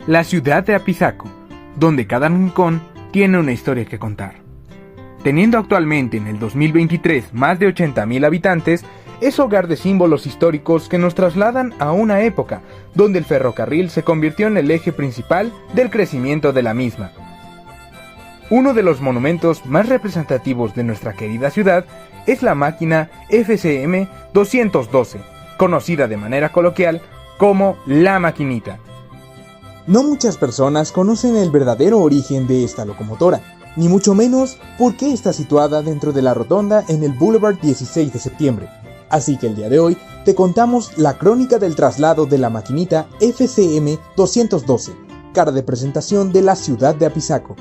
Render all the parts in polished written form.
la ciudad de Apizaco, donde cada rincón tiene una historia que contar. Teniendo actualmente en el 2023 más de 80,000 habitantes, es hogar de símbolos históricos que nos trasladan a una época donde el ferrocarril se convirtió en el eje principal del crecimiento de la misma. Uno de los monumentos más representativos de nuestra querida ciudad es la máquina FCM 212, conocida de manera coloquial como La Maquinita. No muchas personas conocen el verdadero origen de esta locomotora, ni mucho menos por qué está situada dentro de la rotonda en el Boulevard 16 de septiembre. Así que el día de hoy te contamos la crónica del traslado de la maquinita FCM 212, cara de presentación de la ciudad de Apizaco.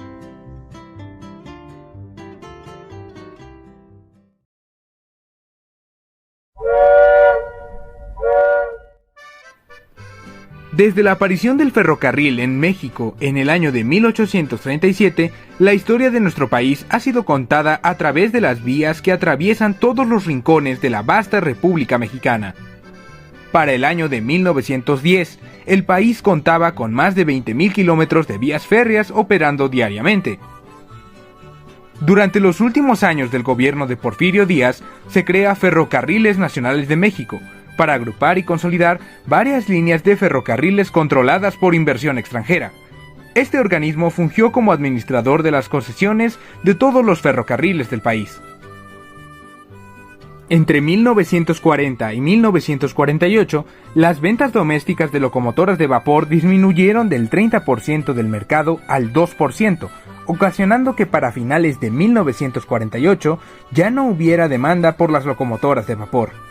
Desde la aparición del ferrocarril en México en el año de 1837, la historia de nuestro país ha sido contada a través de las vías que atraviesan todos los rincones de la vasta República Mexicana. Para el año de 1910, el país contaba con más de 20,000 kilómetros de vías férreas operando diariamente. Durante los últimos años del gobierno de Porfirio Díaz, se crea Ferrocarriles Nacionales de México, para agrupar y consolidar varias líneas de ferrocarriles controladas por inversión extranjera. Este organismo fungió como administrador de las concesiones de todos los ferrocarriles del país. Entre 1940 y 1948, las ventas domésticas de locomotoras de vapor disminuyeron del 30% del mercado al 2%, ocasionando que para finales de 1948 ya no hubiera demanda por las locomotoras de vapor.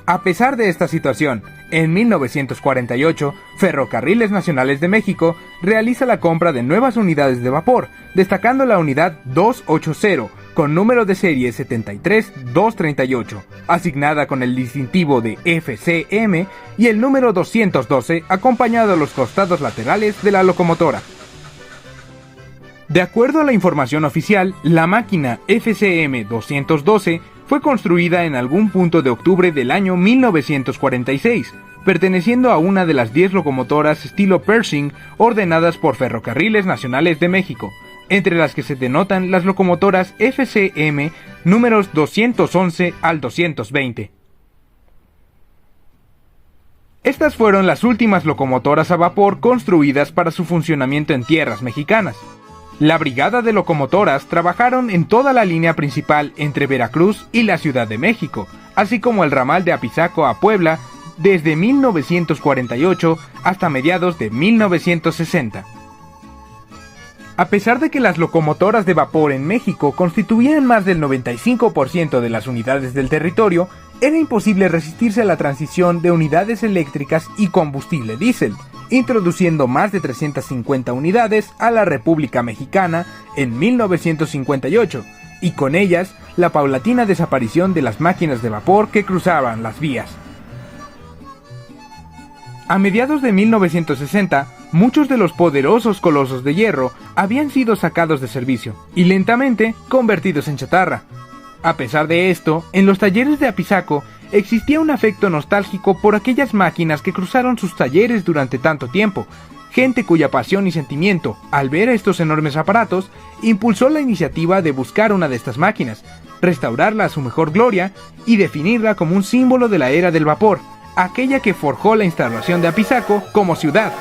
A pesar de esta situación, en 1948, Ferrocarriles Nacionales de México realiza la compra de nuevas unidades de vapor, destacando la unidad 280, con número de serie 73238, asignada con el distintivo de FCM, y el número 212, acompañado a los costados laterales de la locomotora. De acuerdo a la información oficial, la máquina FCM 212 fue construida en algún punto de octubre del año 1946, perteneciendo a una de las 10 locomotoras estilo Pershing ordenadas por Ferrocarriles Nacionales de México, entre las que se denotan las locomotoras FCM números 211 al 220. Estas fueron las últimas locomotoras a vapor construidas para su funcionamiento en tierras mexicanas. La brigada de locomotoras trabajaron en toda la línea principal entre Veracruz y la Ciudad de México, así como el ramal de Apizaco a Puebla desde 1948 hasta mediados de 1960. A pesar de que las locomotoras de vapor en México constituían más del 95% de las unidades del territorio, era imposible resistirse a la transición de unidades eléctricas y combustible diésel, introduciendo más de 350 unidades a la República Mexicana en 1958, y con ellas la paulatina desaparición de las máquinas de vapor que cruzaban las vías. A mediados de 1960, muchos de los poderosos colosos de hierro habían sido sacados de servicio y lentamente convertidos en chatarra. A pesar de esto, en los talleres de Apizaco existía un afecto nostálgico por aquellas máquinas que cruzaron sus talleres durante tanto tiempo, gente cuya pasión y sentimiento, al ver estos enormes aparatos, impulsó la iniciativa de buscar una de estas máquinas, restaurarla a su mejor gloria y definirla como un símbolo de la era del vapor, aquella que forjó la instalación de Apizaco como ciudad.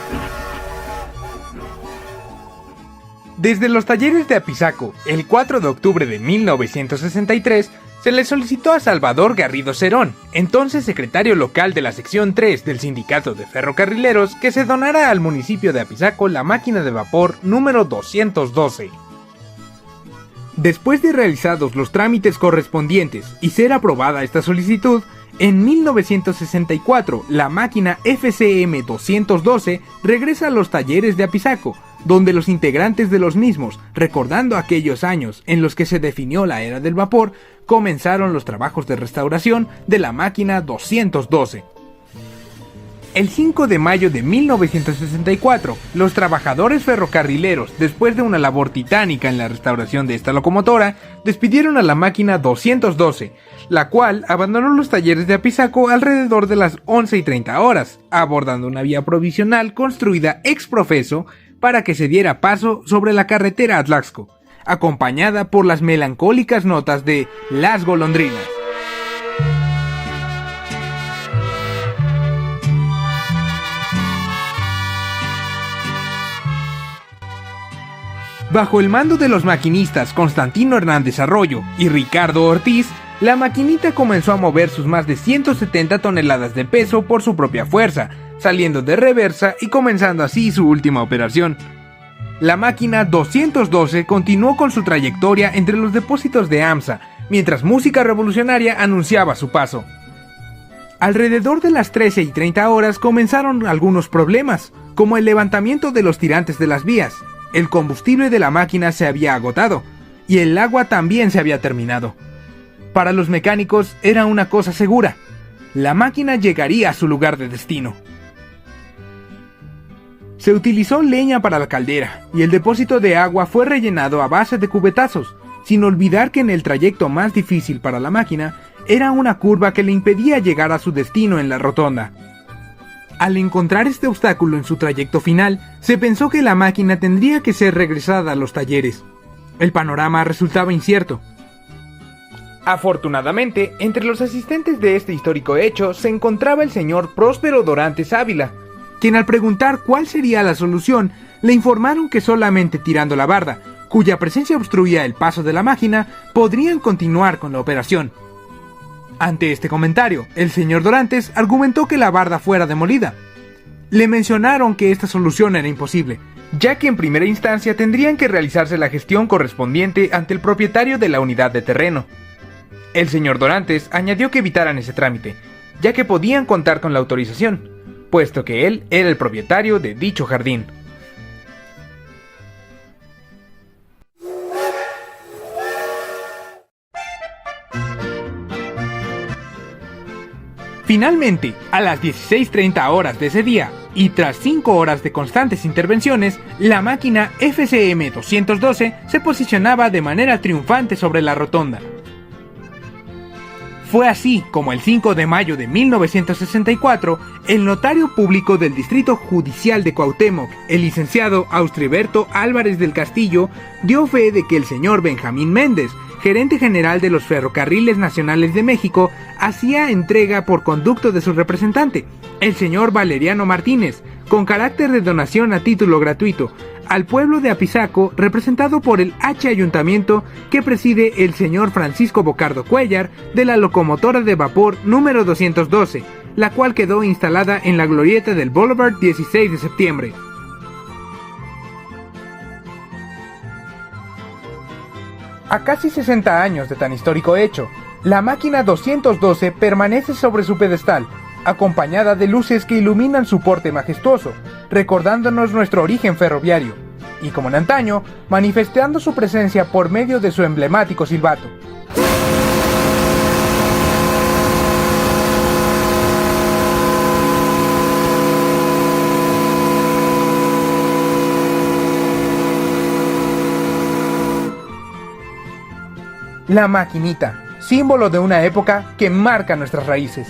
Desde los talleres de Apizaco, el 4 de octubre de 1963, se le solicitó a Salvador Garrido Cerón, entonces secretario local de la sección 3 del Sindicato de Ferrocarrileros, que se donara al municipio de Apizaco la máquina de vapor número 212. Después de realizados los trámites correspondientes y ser aprobada esta solicitud, en 1964 la máquina FCM 212 regresa a los talleres de Apizaco, donde los integrantes de los mismos, recordando aquellos años en los que se definió la era del vapor, comenzaron los trabajos de restauración de la máquina 212. El 5 de mayo de 1964, los trabajadores ferrocarrileros, después de una labor titánica en la restauración de esta locomotora, despidieron a la máquina 212, la cual abandonó los talleres de Apizaco alrededor de las 11:30 horas, abordando una vía provisional construida ex profeso para que se diera paso sobre la carretera a Tlaxco, acompañada por las melancólicas notas de Las Golondrinas. Bajo el mando de los maquinistas Constantino Hernández Arroyo y Ricardo Ortiz, la maquinita comenzó a mover sus más de 170 toneladas de peso por su propia fuerza, saliendo de reversa y comenzando así su última operación. La máquina 212 continuó con su trayectoria entre los depósitos de AMSA, mientras Música Revolucionaria anunciaba su paso. Alrededor de las 13:30 horas comenzaron algunos problemas, como el levantamiento de los tirantes de las vías. El combustible de la máquina se había agotado, y el agua también se había terminado. Para los mecánicos era una cosa segura: la máquina llegaría a su lugar de destino. Se utilizó leña para la caldera, y el depósito de agua fue rellenado a base de cubetazos, sin olvidar que en el trayecto más difícil para la máquina era una curva que le impedía llegar a su destino en la rotonda. Al encontrar este obstáculo en su trayecto final, se pensó que la máquina tendría que ser regresada a los talleres. El panorama resultaba incierto. Afortunadamente, entre los asistentes de este histórico hecho se encontraba el señor Próspero Dorantes Ávila, quien al preguntar cuál sería la solución, le informaron que solamente tirando la barda, cuya presencia obstruía el paso de la máquina, podrían continuar con la operación. Ante este comentario, el señor Dorantes argumentó que la barda fuera demolida. Le mencionaron que esta solución era imposible, ya que en primera instancia tendrían que realizarse la gestión correspondiente ante el propietario de la unidad de terreno. El señor Dorantes añadió que evitaran ese trámite, ya que podían contar con la autorización, puesto que él era el propietario de dicho jardín. Finalmente, a las 16:30 horas de ese día, y tras 5 horas de constantes intervenciones, la máquina FCM 212 se posicionaba de manera triunfante sobre la rotonda. Fue así como el 5 de mayo de 1964, el notario público del Distrito Judicial de Cuauhtémoc, el licenciado Austriberto Álvarez del Castillo, dio fe de que el señor Benjamín Méndez, gerente general de los Ferrocarriles Nacionales de México, hacía entrega por conducto de su representante, el señor Valeriano Martínez, con carácter de donación a título gratuito, al pueblo de Apizaco, representado por el H Ayuntamiento que preside el señor Francisco Bocardo Cuellar, de la locomotora de vapor número 212, la cual quedó instalada en la glorieta del Boulevard 16 de septiembre. A casi 60 años de tan histórico hecho, la máquina 212 permanece sobre su pedestal, acompañada de luces que iluminan su porte majestuoso, recordándonos nuestro origen ferroviario, y como en antaño, manifestando su presencia por medio de su emblemático silbato. La maquinita, símbolo de una época que marca nuestras raíces.